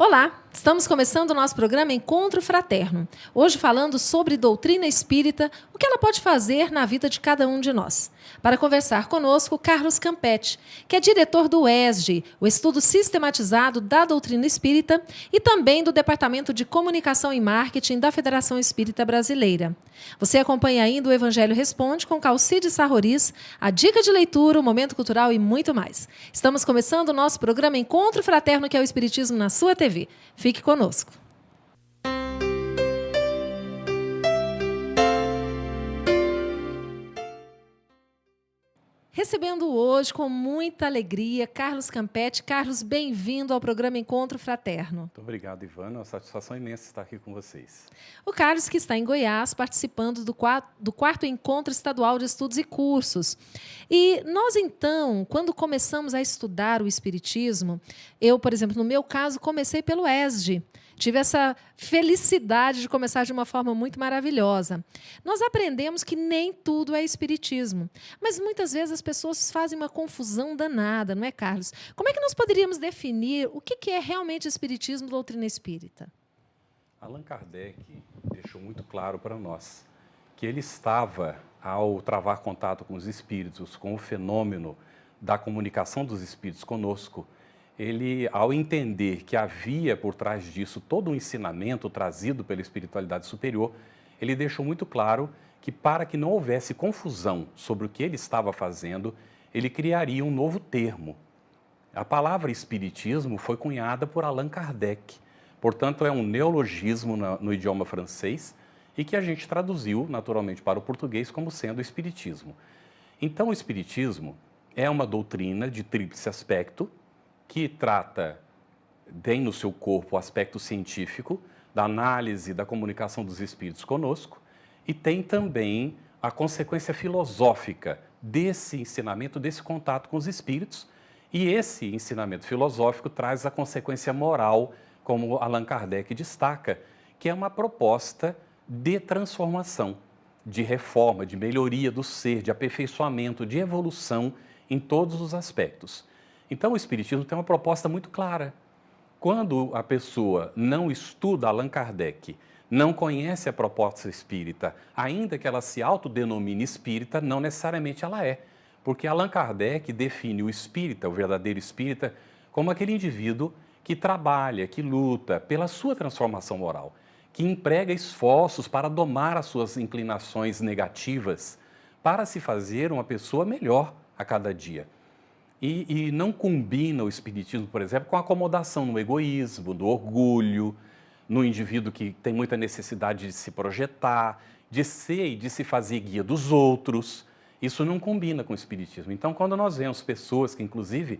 Olá, estamos começando o nosso programa Encontro Fraterno. Hoje falando sobre doutrina espírita, o que ela pode fazer na vida de cada um de nós. Para conversar conosco, Carlos Campetti, que é diretor do ESG, o Estudo Sistematizado da Doutrina Espírita, e também do Departamento de Comunicação e Marketing da Federação Espírita Brasileira. Você acompanha ainda o Evangelho Responde com Calcide Sarroris, a dica de leitura, o momento cultural e muito mais. Estamos começando o nosso programa Encontro Fraterno, que é o Espiritismo na sua TV. Fique conosco. Recebendo hoje com muita alegria Carlos Campetti. Carlos, bem-vindo ao programa Encontro Fraterno. Muito obrigado, Ivana. É uma satisfação imensa estar aqui com vocês. O Carlos, que está em Goiás, participando do quarto Encontro Estadual de Estudos e Cursos. E nós, então, quando começamos a estudar o Espiritismo, eu, por exemplo, no meu caso, comecei pelo ESG. Tive essa felicidade de começar de uma forma muito maravilhosa. Nós aprendemos que nem tudo é espiritismo, mas muitas vezes as pessoas fazem uma confusão danada, não é, Carlos? Como é que nós poderíamos definir o que é realmente espiritismo, doutrina espírita? Allan Kardec deixou muito claro para nós que ele estava, ao travar contato com os espíritos, com o fenômeno da comunicação dos espíritos conosco, ele, ao entender que havia por trás disso todo um ensinamento trazido pela espiritualidade superior, ele deixou muito claro que, para que não houvesse confusão sobre o que ele estava fazendo, ele criaria um novo termo. A palavra espiritismo foi cunhada por Allan Kardec, portanto é um neologismo no idioma francês e que a gente traduziu naturalmente para o português como sendo espiritismo. Então o espiritismo é uma doutrina de tríplice aspecto, que tem no seu corpo o aspecto científico, da análise da comunicação dos espíritos conosco, e tem também a consequência filosófica desse ensinamento, desse contato com os espíritos, e esse ensinamento filosófico traz a consequência moral, como Allan Kardec destaca, que é uma proposta de transformação, de reforma, de melhoria do ser, de aperfeiçoamento, de evolução em todos os aspectos. Então, o Espiritismo tem uma proposta muito clara. Quando a pessoa não estuda Allan Kardec, não conhece a proposta espírita, ainda que ela se autodenomine espírita, não necessariamente ela é. Porque Allan Kardec define o espírita, o verdadeiro espírita, como aquele indivíduo que trabalha, que luta pela sua transformação moral, que emprega esforços para domar as suas inclinações negativas, para se fazer uma pessoa melhor a cada dia. E não combina o espiritismo, por exemplo, com a acomodação no egoísmo, no orgulho, no indivíduo que tem muita necessidade de se projetar, de ser e de se fazer guia dos outros. Isso não combina com o espiritismo. Então, quando nós vemos pessoas que, inclusive,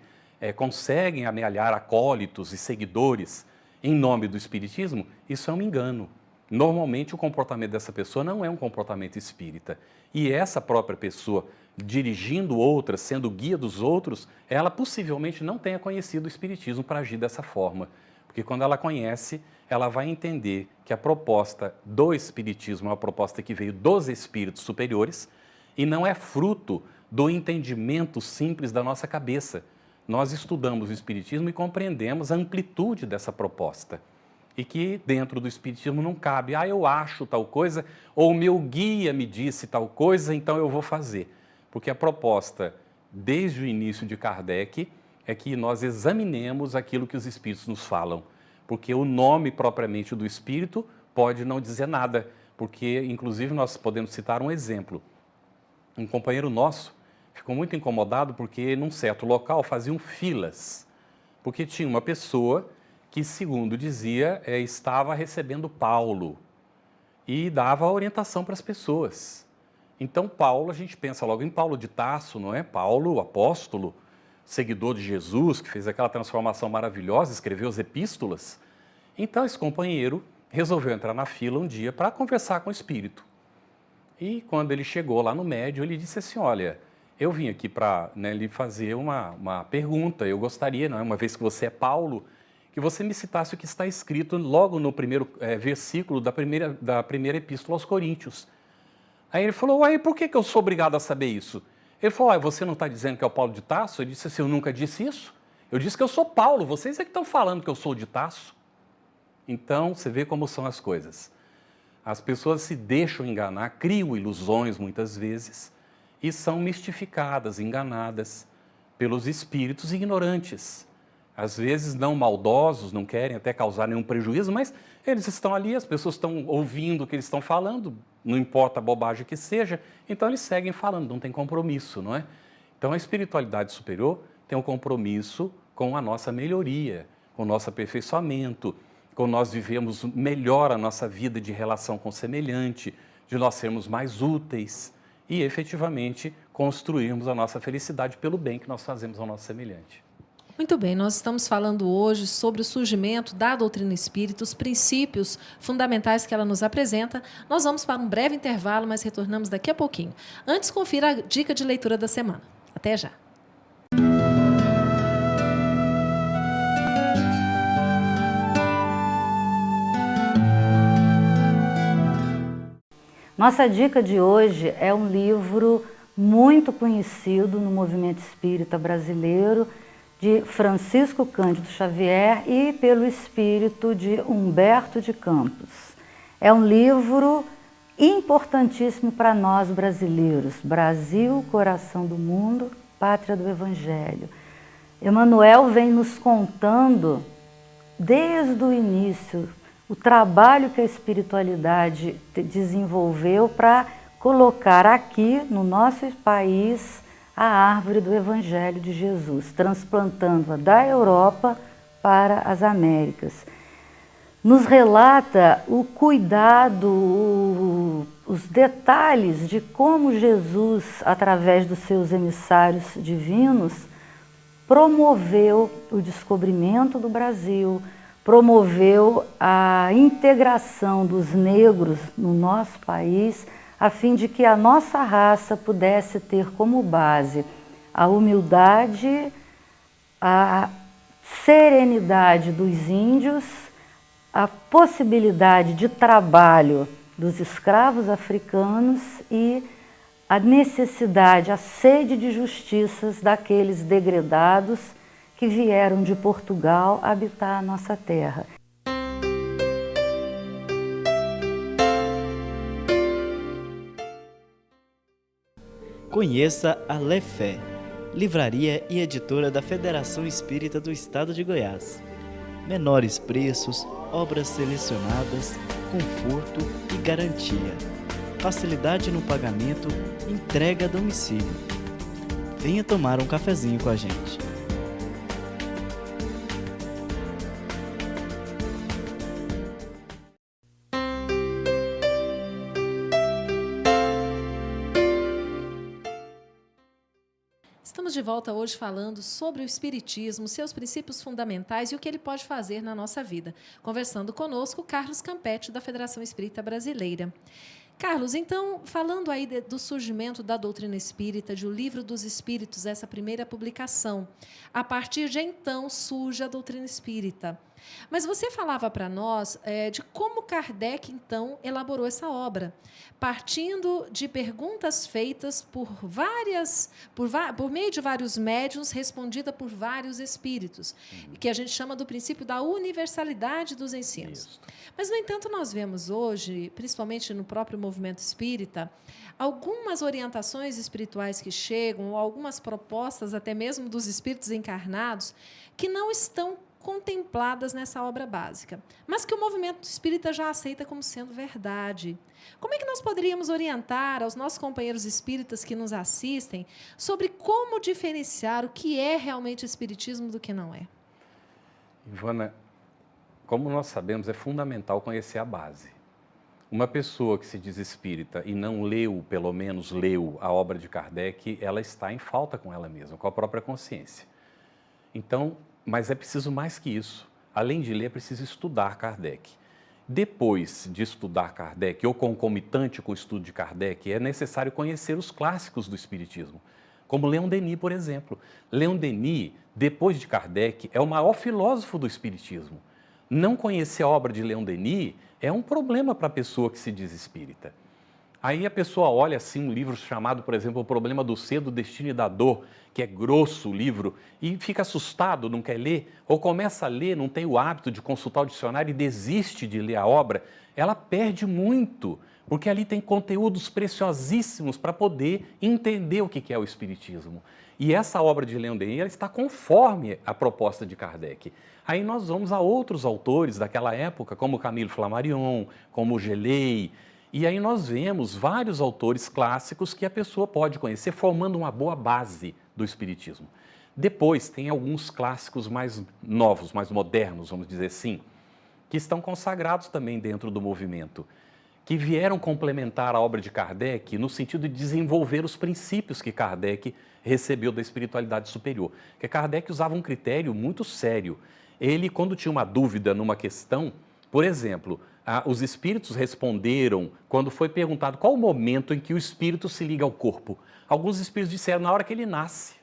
conseguem amealhar acólitos e seguidores em nome do espiritismo, isso é um engano. Normalmente, o comportamento dessa pessoa não é um comportamento espírita. E essa própria pessoa, dirigindo outras, sendo guia dos outros, ela possivelmente não tenha conhecido o espiritismo para agir dessa forma. Porque quando ela conhece, ela vai entender que a proposta do espiritismo é uma proposta que veio dos espíritos superiores e não é fruto do entendimento simples da nossa cabeça. Nós estudamos o espiritismo e compreendemos a amplitude dessa proposta. E que dentro do espiritismo não cabe, eu acho tal coisa, ou o meu guia me disse tal coisa, então eu vou fazer. Porque a proposta, desde o início de Kardec, é que nós examinemos aquilo que os espíritos nos falam. Porque o nome propriamente do espírito pode não dizer nada. Porque, inclusive, nós podemos citar um exemplo. Um companheiro nosso ficou muito incomodado porque, num certo local, faziam filas. Porque tinha uma pessoa que, segundo dizia, estava recebendo Paulo e dava orientação para as pessoas. Então, Paulo, a gente pensa logo em Paulo de Tarso, não é? Paulo, apóstolo, seguidor de Jesus, que fez aquela transformação maravilhosa, escreveu as epístolas. Então, esse companheiro resolveu entrar na fila um dia para conversar com o espírito. E quando ele chegou lá no médium, ele disse assim, olha, eu vim aqui para lhe fazer uma pergunta, eu gostaria, não é? Uma vez que você é Paulo, que você me citasse o que está escrito logo no primeiro versículo da primeira epístola aos Coríntios. Aí ele falou, por que eu sou obrigado a saber isso? Ele falou, você não está dizendo que é o Paulo de Tarso? Ele disse assim, eu nunca disse isso. Eu disse que eu sou Paulo, vocês é que estão falando que eu sou de Tarso. Então, você vê como são as coisas. As pessoas se deixam enganar, criam ilusões muitas vezes e são mistificadas, enganadas pelos espíritos ignorantes. Às vezes não maldosos, não querem até causar nenhum prejuízo, mas eles estão ali, as pessoas estão ouvindo o que eles estão falando, não importa a bobagem que seja, então eles seguem falando, não tem compromisso, não é? Então a espiritualidade superior tem um compromisso com a nossa melhoria, com o nosso aperfeiçoamento, com nós vivemos melhor a nossa vida de relação com o semelhante, de nós sermos mais úteis e efetivamente construirmos a nossa felicidade pelo bem que nós fazemos ao nosso semelhante. Muito bem, nós estamos falando hoje sobre o surgimento da doutrina espírita, os princípios fundamentais que ela nos apresenta. Nós vamos para um breve intervalo, mas retornamos daqui a pouquinho. Antes, confira a dica de leitura da semana. Até já. Nossa dica de hoje é um livro muito conhecido no movimento espírita brasileiro, de Francisco Cândido Xavier e pelo espírito de Humberto de Campos. É um livro importantíssimo para nós brasileiros. Brasil, coração do mundo, pátria do Evangelho. Emmanuel vem nos contando, desde o início, o trabalho que a espiritualidade desenvolveu para colocar aqui, no nosso país, a árvore do Evangelho de Jesus, transplantando-a da Europa para as Américas. Nos relata o cuidado, os detalhes de como Jesus, através dos seus emissários divinos, promoveu o descobrimento do Brasil, promoveu a integração dos negros no nosso país, a fim de que a nossa raça pudesse ter como base a humildade, a serenidade dos índios, a possibilidade de trabalho dos escravos africanos e a necessidade, a sede de justiças daqueles degredados que vieram de Portugal habitar a nossa terra. Conheça a Lefé, livraria e editora da Federação Espírita do Estado de Goiás. Menores preços, obras selecionadas, conforto e garantia. Facilidade no pagamento, entrega a domicílio. Venha tomar um cafezinho com a gente. Estamos de volta hoje falando sobre o Espiritismo, seus princípios fundamentais e o que ele pode fazer na nossa vida. Conversando conosco, Carlos Campetti, da Federação Espírita Brasileira. Carlos, então, falando aí do surgimento da doutrina espírita, de O Livro dos Espíritos, essa primeira publicação, a partir de então surge a doutrina espírita. Mas você falava para nós de como Kardec, então, elaborou essa obra, partindo de perguntas feitas por meio de vários médiuns, respondida por vários espíritos, que a gente chama do princípio da universalidade dos ensinos. Isso. Mas, no entanto, nós vemos hoje, principalmente no próprio movimento espírita, algumas orientações espirituais que chegam, ou algumas propostas, até mesmo dos espíritos encarnados, que não estão contempladas nessa obra básica, mas que o movimento espírita já aceita como sendo verdade. Como é que nós poderíamos orientar aos nossos companheiros espíritas que nos assistem sobre como diferenciar o que é realmente espiritismo do que não é? Ivana, como nós sabemos, é fundamental conhecer a base. Uma pessoa que se diz espírita e não leu, pelo menos leu, a obra de Kardec, ela está em falta com ela mesma, com a própria consciência. Então, mas é preciso mais que isso. Além de ler, é preciso estudar Kardec. Depois de estudar Kardec, ou concomitante com o estudo de Kardec, é necessário conhecer os clássicos do espiritismo, como Leon Denis, por exemplo. Leon Denis, depois de Kardec, é o maior filósofo do espiritismo. Não conhecer a obra de Leon Denis é um problema para a pessoa que se diz espírita. Aí a pessoa olha assim um livro chamado, por exemplo, O Problema do Ser, do Destino e da Dor, que é grosso o livro, e fica assustado, não quer ler, ou começa a ler, não tem o hábito de consultar o dicionário e desiste de ler a obra, ela perde muito, porque ali tem conteúdos preciosíssimos para poder entender o que é o Espiritismo. E essa obra de Leon Denis está conforme a proposta de Kardec. Aí nós vamos a outros autores daquela época, como Camilo Flammarion, como Gelei, e aí nós vemos vários autores clássicos que a pessoa pode conhecer, formando uma boa base do Espiritismo. Depois tem alguns clássicos mais novos, mais modernos, vamos dizer assim, que estão consagrados também dentro do movimento, que vieram complementar a obra de Kardec no sentido de desenvolver os princípios que Kardec recebeu da espiritualidade superior. Porque Kardec usava um critério muito sério. Ele, quando tinha uma dúvida numa questão, por exemplo, os espíritos responderam quando foi perguntado qual o momento em que o espírito se liga ao corpo. Alguns espíritos disseram na hora que ele nasce.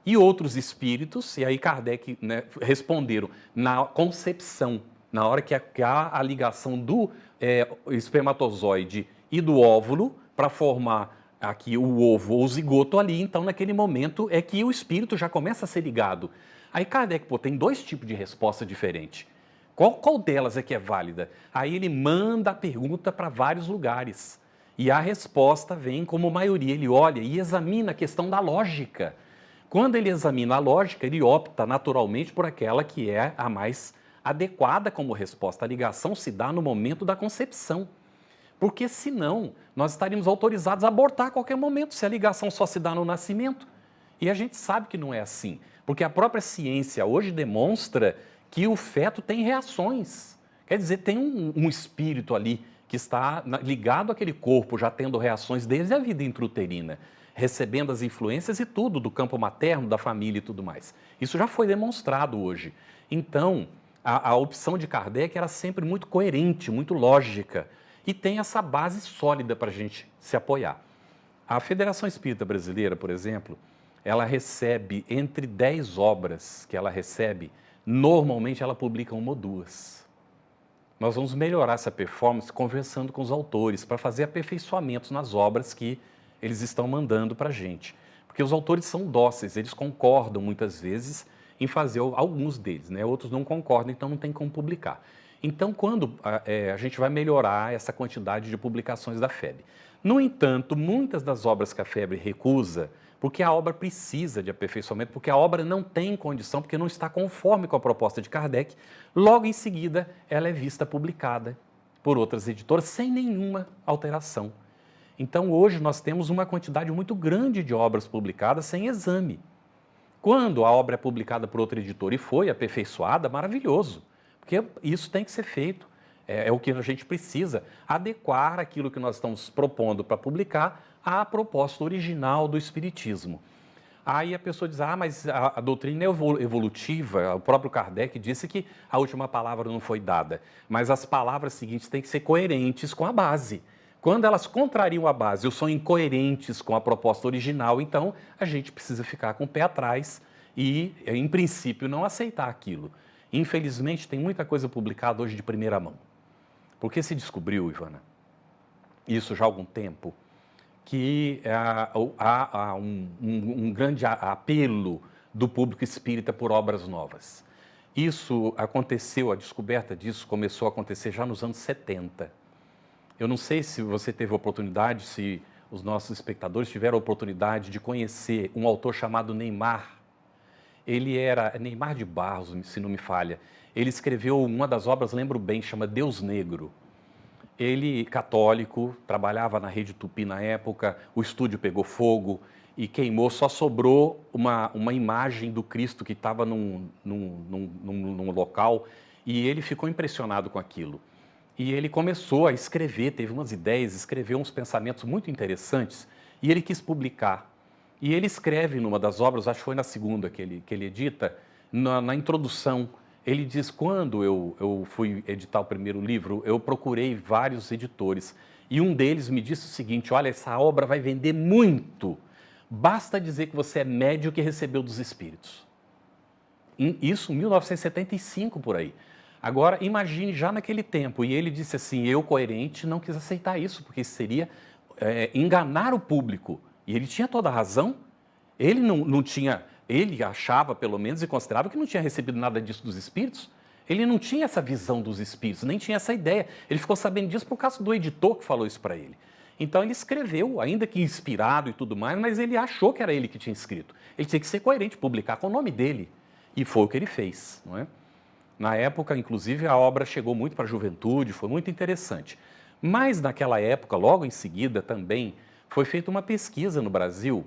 E outros espíritos, e aí Kardec, né, responderam na concepção, na hora que há a ligação do espermatozoide e do óvulo para formar aqui o ovo ou o zigoto ali, então naquele momento é que o espírito já começa a ser ligado. Aí Kardec, tem dois tipos de resposta diferente. Qual delas é que é válida? Aí ele manda a pergunta para vários lugares. E a resposta vem como maioria. Ele olha e examina a questão da lógica. Quando ele examina a lógica, ele opta naturalmente por aquela que é a mais adequada como resposta. A ligação se dá no momento da concepção. Porque senão nós estaríamos autorizados a abortar a qualquer momento, se a ligação só se dá no nascimento. E a gente sabe que não é assim. Porque a própria ciência hoje demonstra que o feto tem reações. Quer dizer, tem um espírito ali que está ligado àquele corpo, já tendo reações desde a vida intrauterina, recebendo as influências e tudo do campo materno, da família e tudo mais. Isso já foi demonstrado hoje. Então, a opção de Kardec era sempre muito coerente, muito lógica, e tem essa base sólida para a gente se apoiar. A Federação Espírita Brasileira, por exemplo, ela recebe entre 10 obras que ela recebe, normalmente ela publica uma ou duas. Nós vamos melhorar essa performance conversando com os autores para fazer aperfeiçoamentos nas obras que eles estão mandando para a gente. Porque os autores são dóceis, eles concordam muitas vezes em fazer alguns deles, né? Outros não concordam, então não tem como publicar. Então, quando a gente vai melhorar essa quantidade de publicações da FEB. No entanto, muitas das obras que a FEB recusa, porque a obra precisa de aperfeiçoamento, porque a obra não tem condição, porque não está conforme com a proposta de Kardec, logo em seguida ela é vista publicada por outras editoras sem nenhuma alteração. Então hoje nós temos uma quantidade muito grande de obras publicadas sem exame. Quando a obra é publicada por outra editora e foi aperfeiçoada, maravilhoso, porque isso tem que ser feito. É o que a gente precisa, adequar aquilo que nós estamos propondo para publicar à proposta original do Espiritismo. Aí a pessoa diz, mas a doutrina é evolutiva, o próprio Kardec disse que a última palavra não foi dada, mas as palavras seguintes têm que ser coerentes com a base. Quando elas contrariam a base ou são incoerentes com a proposta original, então a gente precisa ficar com o pé atrás e, em princípio, não aceitar aquilo. Infelizmente, tem muita coisa publicada hoje de primeira mão. Porque se descobriu, Ivana, isso já há algum tempo, que há um grande apelo do público espírita por obras novas. Isso aconteceu, a descoberta disso começou a acontecer já nos anos 70. Eu não sei se você teve oportunidade, se os nossos espectadores tiveram a oportunidade de conhecer um autor chamado Neymar. Ele era Neymar de Barros, se não me falha. Ele escreveu uma das obras, lembro bem, chama Deus Negro. Ele, católico, trabalhava na Rede Tupi na época, o estúdio pegou fogo e queimou, só sobrou uma imagem do Cristo que estava num local e ele ficou impressionado com aquilo. E ele começou a escrever, teve umas ideias, escreveu uns pensamentos muito interessantes e ele quis publicar. E ele escreve numa das obras, acho que foi na segunda que ele edita, na introdução, ele diz, quando eu fui editar o primeiro livro, eu procurei vários editores e um deles me disse o seguinte, olha, essa obra vai vender muito, basta dizer que você é médium que recebeu dos espíritos. Isso em 1975 por aí. Agora, imagine já naquele tempo, e ele disse assim, eu, coerente, não quis aceitar isso, porque isso seria enganar o público. E ele tinha toda a razão. Ele não tinha, ele achava, pelo menos, e considerava que não tinha recebido nada disso dos espíritos. Ele não tinha essa visão dos espíritos, nem tinha essa ideia. Ele ficou sabendo disso por causa do editor que falou isso para ele. Então ele escreveu, ainda que inspirado e tudo mais, mas ele achou que era ele que tinha escrito. Ele tinha que ser coerente, publicar com o nome dele. E foi o que ele fez, não é? Na época, inclusive, a obra chegou muito para a juventude, foi muito interessante. Mas naquela época, logo em seguida também, foi feita uma pesquisa no Brasil,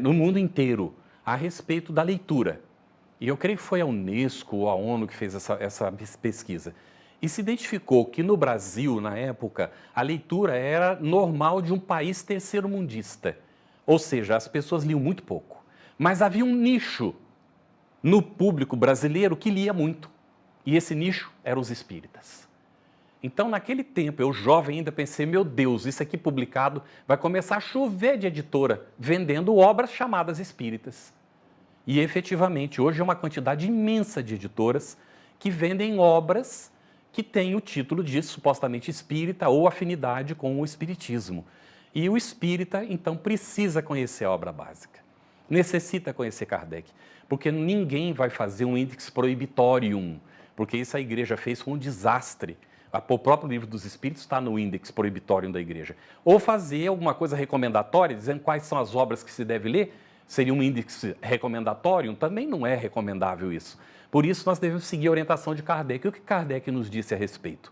no mundo inteiro, a respeito da leitura. E eu creio que foi a Unesco ou a ONU que fez essa pesquisa. E se identificou que no Brasil, na época, a leitura era normal de um país terceiro-mundista. Ou seja, as pessoas liam muito pouco. Mas havia um nicho no público brasileiro que lia muito. E esse nicho eram os espíritas. Então, naquele tempo, eu jovem ainda pensei, meu Deus, isso aqui publicado vai começar a chover de editora vendendo obras chamadas espíritas. E, efetivamente, hoje é uma quantidade imensa de editoras que vendem obras que têm o título de supostamente espírita ou afinidade com o espiritismo. E o espírita, então, precisa conhecer a obra básica. Necessita conhecer Kardec, porque ninguém vai fazer um Index Prohibitorium, porque isso a igreja fez com um desastre. O próprio livro dos Espíritos está no Index Prohibitorium da igreja. Ou fazer alguma coisa recomendatória, dizendo quais são as obras que se deve ler, seria um índice recomendatório, também não é recomendável isso. Por isso, nós devemos seguir a orientação de Kardec. E o que Kardec nos disse a respeito?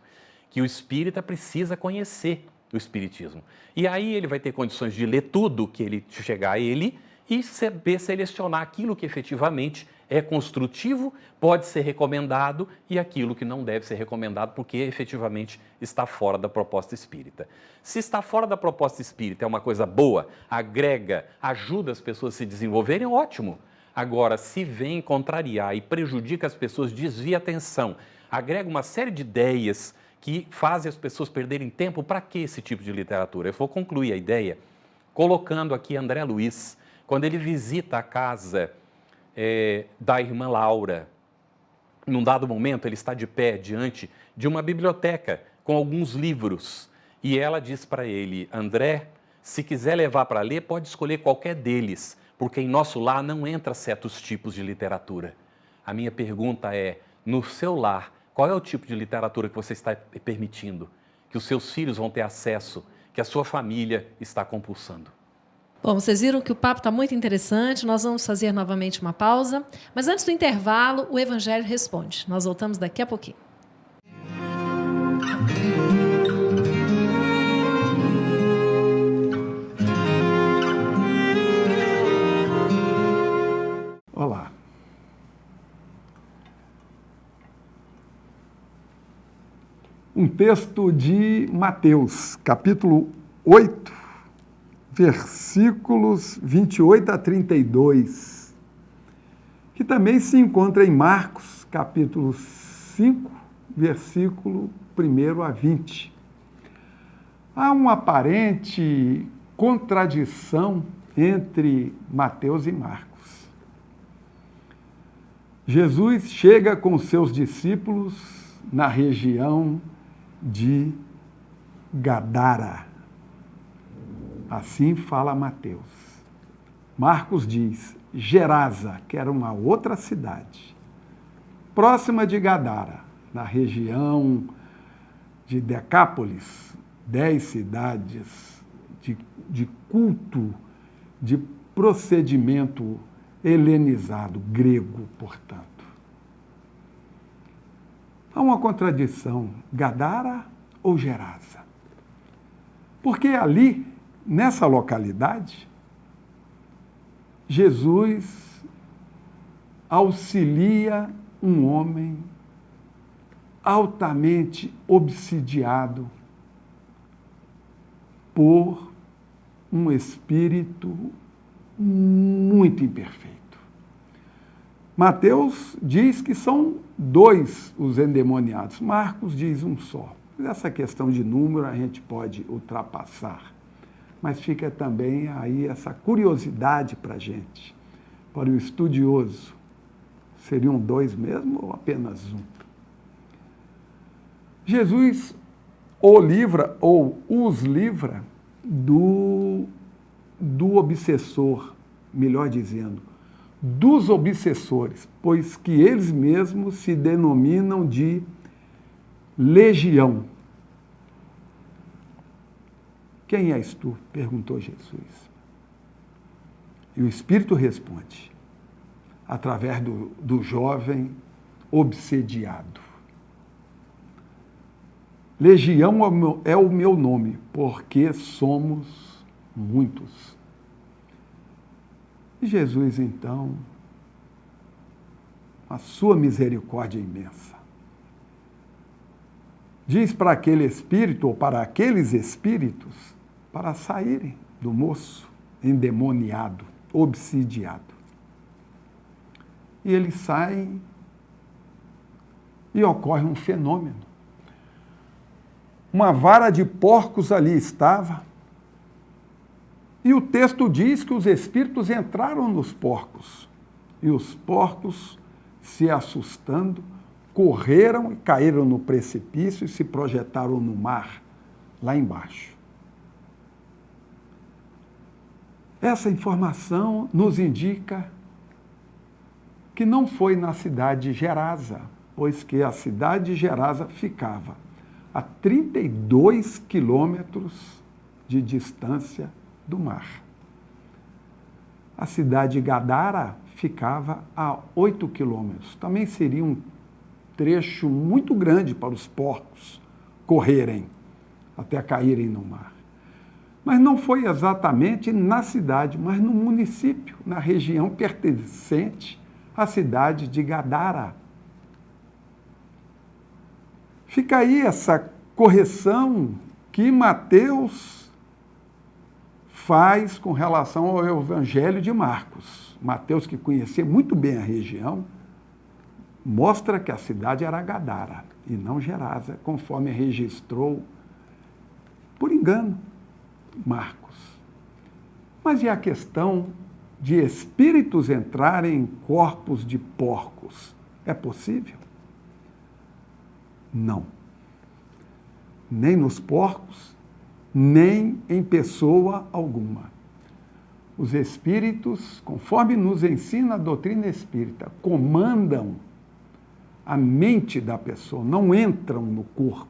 Que o espírita precisa conhecer o espiritismo. E aí ele vai ter condições de ler tudo que ele chegar a ele e saber selecionar aquilo que efetivamente é construtivo, pode ser recomendado e aquilo que não deve ser recomendado porque efetivamente está fora da proposta espírita. Se está fora da proposta espírita é uma coisa boa, agrega, ajuda as pessoas a se desenvolverem, ótimo. Agora, se vem contrariar e prejudica as pessoas, desvia a atenção, agrega uma série de ideias que fazem as pessoas perderem tempo, para que esse tipo de literatura? Eu vou concluir a ideia colocando aqui André Luiz, quando ele visita a casa da irmã Laura. Num dado momento, ele está de pé diante de uma biblioteca com alguns livros. E ela diz para ele, André, se quiser levar para ler, pode escolher qualquer deles, porque em nosso lar não entra certos tipos de literatura. A minha pergunta é, no seu lar, qual é o tipo de literatura que você está permitindo? Que os seus filhos vão ter acesso, que a sua família está compulsando? Bom, vocês viram que o papo está muito interessante, nós vamos fazer novamente uma pausa, mas antes do intervalo, o Evangelho Responde. Nós voltamos daqui a pouquinho. Olá. Um texto de Mateus, capítulo 8, versículos 28 a 32, que também se encontra em Marcos, capítulo 5, versículo 1 a 20. Há uma aparente contradição entre Mateus e Marcos. Jesus chega com seus discípulos na região de Gadara. Assim fala Mateus. Marcos diz Gerasa, que era uma outra cidade, próxima de Gadara, na região de Decápolis, 10 cidades de culto, de procedimento helenizado, grego, portanto. Há uma contradição, Gadara ou Gerasa? Porque ali, nessa localidade, Jesus auxilia um homem altamente obsidiado por um espírito muito imperfeito. Mateus diz que são 2 os endemoniados, Marcos diz um só. Essa questão de número a gente pode ultrapassar, mas fica também aí essa curiosidade para a gente, para o estudioso. Seriam 2 mesmo ou apenas 1? Jesus o livra ou os livra do obsessor, melhor dizendo, dos obsessores, pois que eles mesmos se denominam de legião. Quem és tu? Perguntou Jesus. E o Espírito responde, através do jovem obsediado. Legião é o meu nome, porque somos muitos. E Jesus, então, a sua misericórdia imensa, diz para aquele espírito, ou para aqueles espíritos, para saírem do moço endemoniado, obsidiado. E eles saem e ocorre um fenômeno. Uma vara de porcos ali estava, e o texto diz que os espíritos entraram nos porcos, e os porcos, se assustando, correram e caíram no precipício e se projetaram no mar, lá embaixo. Essa informação nos indica que não foi na cidade de Gerasa, pois que a cidade de Gerasa ficava a 32 quilômetros de distância do mar. A cidade de Gadara ficava a 8 quilômetros. Também seria um trecho muito grande para os porcos correrem até caírem no mar. Mas não foi exatamente na cidade, mas no município, na região pertencente à cidade de Gadara. Fica aí essa correção que Mateus faz com relação ao Evangelho de Marcos. Mateus, que conhecia muito bem a região, mostra que a cidade era Gadara e não Gerasa, conforme registrou, por engano, Marcos. Mas e a questão de espíritos entrarem em corpos de porcos? É possível? Não. Nem nos porcos, nem em pessoa alguma. Os espíritos, conforme nos ensina a doutrina espírita, comandam a mente da pessoa, não entram no corpo.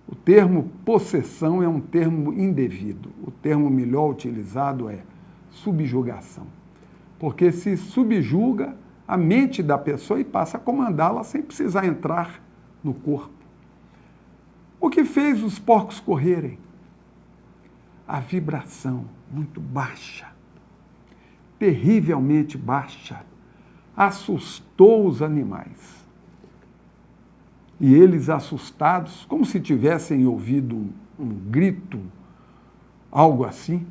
O termo possessão é um termo indevido. O termo melhor utilizado é subjugação. Porque se subjuga a mente da pessoa e passa a comandá-la sem precisar entrar no corpo. O que fez os porcos correrem? A vibração muito baixa, terrivelmente baixa, assustou os animais. E eles, assustados, como se tivessem ouvido um grito, algo assim,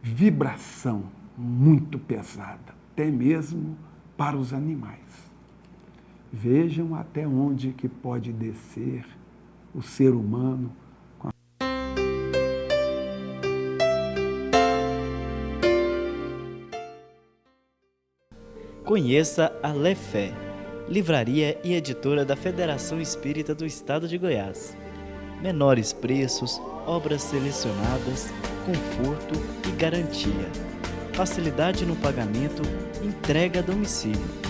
vibração muito pesada, até mesmo para os animais. Vejam até onde que pode descer o ser humano. Conheça a Lefé, livraria e editora da Federação Espírita do Estado de Goiás. Menores preços, obras selecionadas, conforto e garantia. Facilidade no pagamento, entrega a domicílio.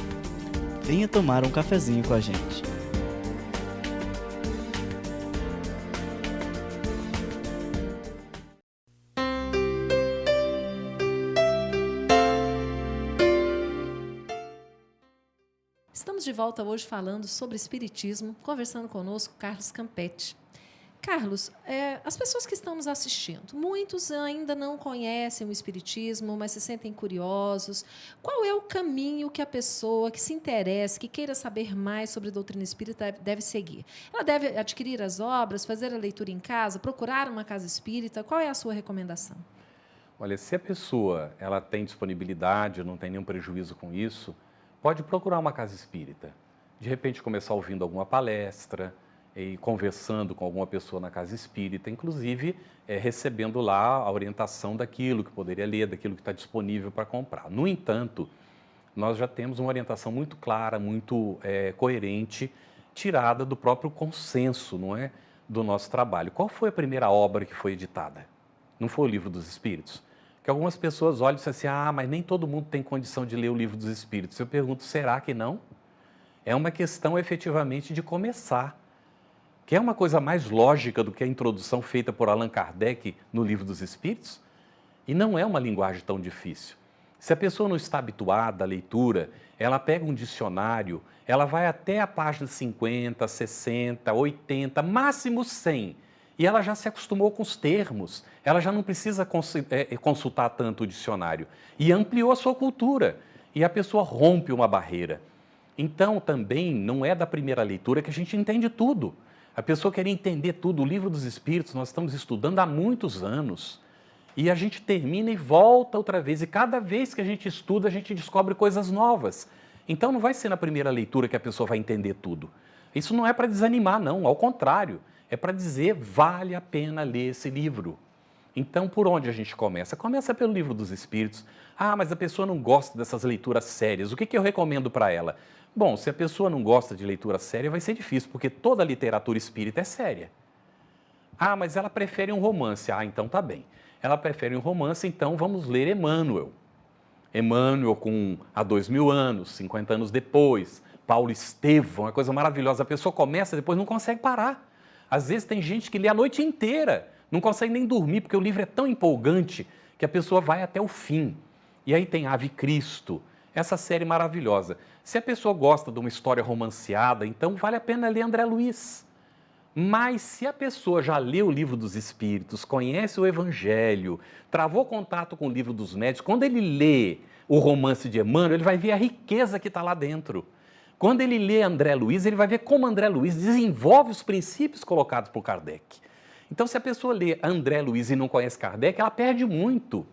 Venha tomar um cafezinho com a gente. Estamos de volta hoje falando sobre espiritismo, conversando conosco Carlos Campetti. Carlos, as pessoas que estão nos assistindo, muitos ainda não conhecem o espiritismo, mas se sentem curiosos. Qual é o caminho que a pessoa que se interessa, que queira saber mais sobre a doutrina espírita deve seguir? Ela deve adquirir as obras, fazer a leitura em casa, procurar uma casa espírita? Qual é a sua recomendação? Olha, se a pessoa ela tem disponibilidade, não tem nenhum prejuízo com isso, pode procurar uma casa espírita. De repente começar ouvindo alguma palestra, e conversando com alguma pessoa na casa espírita, inclusive recebendo lá a orientação daquilo que poderia ler, daquilo que está disponível para comprar. No entanto, nós já temos uma orientação muito clara, muito coerente, tirada do próprio consenso, não é, do nosso trabalho. Qual foi a primeira obra que foi editada? Não foi o Livro dos Espíritos? Que algumas pessoas olham e dizem assim, mas nem todo mundo tem condição de ler o Livro dos Espíritos. Eu pergunto, será que não? É uma questão efetivamente de começar, que é uma coisa mais lógica do que a introdução feita por Allan Kardec no Livro dos Espíritos, e não é uma linguagem tão difícil. Se a pessoa não está habituada à leitura, ela pega um dicionário, ela vai até a página 50, 60, 80, máximo 100, e ela já se acostumou com os termos, ela já não precisa consultar tanto o dicionário, e ampliou a sua cultura, e a pessoa rompe uma barreira. Então, também, não é da primeira leitura que a gente entende tudo. A pessoa querer entender tudo, o Livro dos Espíritos, nós estamos estudando há muitos anos, e a gente termina e volta outra vez, e cada vez que a gente estuda, a gente descobre coisas novas. Então não vai ser na primeira leitura que a pessoa vai entender tudo. Isso não é para desanimar, não, ao contrário, é para dizer, vale a pena ler esse livro. Então, por onde a gente começa? Começa pelo Livro dos Espíritos. Mas a pessoa não gosta dessas leituras sérias, o que eu recomendo para ela? Bom, se a pessoa não gosta de leitura séria, vai ser difícil, porque toda a literatura espírita é séria. Mas ela prefere um romance. Então tá bem. Ela prefere um romance, então vamos ler Emmanuel. Emmanuel há 2000 anos, 50 anos depois, Paulo Estevão, uma coisa maravilhosa. A pessoa começa e depois não consegue parar. Às vezes tem gente que lê a noite inteira, não consegue nem dormir, porque o livro é tão empolgante que a pessoa vai até o fim. E aí tem Ave Cristo, essa série maravilhosa. Se a pessoa gosta de uma história romanceada, então vale a pena ler André Luiz. Mas se a pessoa já leu o Livro dos Espíritos, conhece o Evangelho, travou contato com o Livro dos Médiuns, quando ele lê o romance de Emmanuel, ele vai ver a riqueza que está lá dentro. Quando ele lê André Luiz, ele vai ver como André Luiz desenvolve os princípios colocados por Kardec. Então, se a pessoa lê André Luiz e não conhece Kardec, ela perde muito.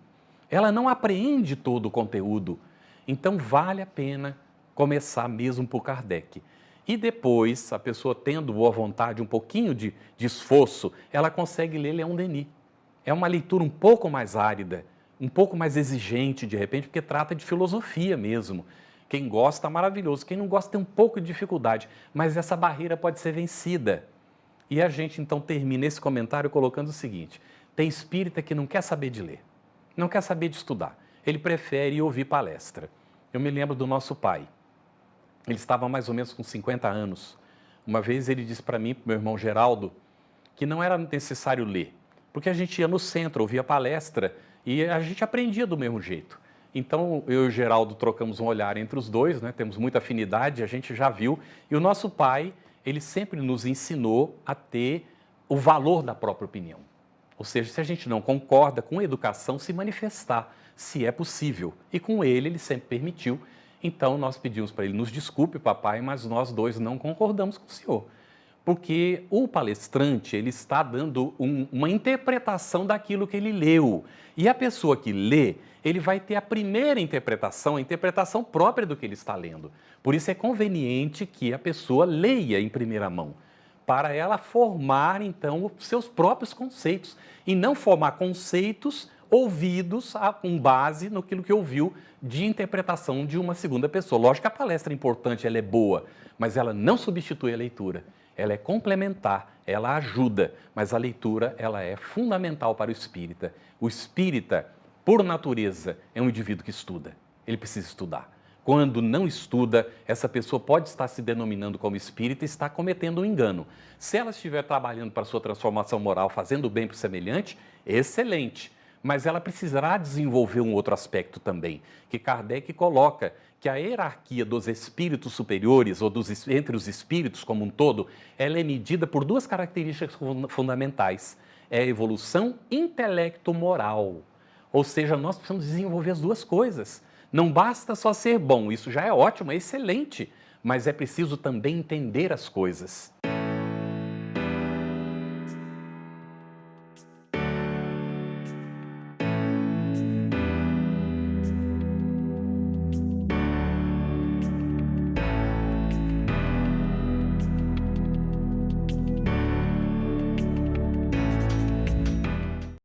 Ela não apreende todo o conteúdo. Então, vale a pena começar mesmo por Kardec. E depois, a pessoa tendo boa vontade, um pouquinho de esforço, ela consegue ler Leon Denis. É uma leitura um pouco mais árida, um pouco mais exigente, de repente, porque trata de filosofia mesmo. Quem gosta, maravilhoso. Quem não gosta, tem um pouco de dificuldade. Mas essa barreira pode ser vencida. E a gente, então, termina esse comentário colocando o seguinte. Tem espírita que não quer saber de ler, não quer saber de estudar. Ele prefere ouvir palestra. Eu me lembro do nosso pai. Ele estava mais ou menos com 50 anos. Uma vez ele disse para mim, para o meu irmão Geraldo, que não era necessário ler, porque a gente ia no centro, ouvia palestra e a gente aprendia do mesmo jeito. Então, eu e o Geraldo trocamos um olhar entre os dois, né? Temos muita afinidade, a gente já viu. E o nosso pai, ele sempre nos ensinou a ter o valor da própria opinião. Ou seja, se a gente não concorda com a educação, se manifestar, se é possível. E com ele sempre permitiu. Então, nós pedimos para ele, nos desculpe, papai, mas nós dois não concordamos com o senhor. Porque o palestrante, ele está dando uma interpretação daquilo que ele leu. E a pessoa que lê, ele vai ter a primeira interpretação, a interpretação própria do que ele está lendo. Por isso é conveniente que a pessoa leia em primeira mão, para ela formar, então, os seus próprios conceitos. E não formar conceitos ouvidos com base no que ouviu de interpretação de uma segunda pessoa. Lógico que a palestra é importante, ela é boa, mas ela não substitui a leitura. Ela é complementar, ela ajuda, mas a leitura ela é fundamental para o espírita. O espírita, por natureza, é um indivíduo que estuda. Ele precisa estudar. Quando não estuda, essa pessoa pode estar se denominando como espírita e está cometendo um engano. Se ela estiver trabalhando para a sua transformação moral, fazendo bem para o semelhante, excelente. Mas ela precisará desenvolver um outro aspecto também, que Kardec coloca, que a hierarquia dos espíritos superiores, ou entre os espíritos como um todo, ela é medida por duas características fundamentais. É a evolução intelecto-moral. Ou seja, nós precisamos desenvolver as duas coisas. Não basta só ser bom, isso já é ótimo, é excelente, mas é preciso também entender as coisas.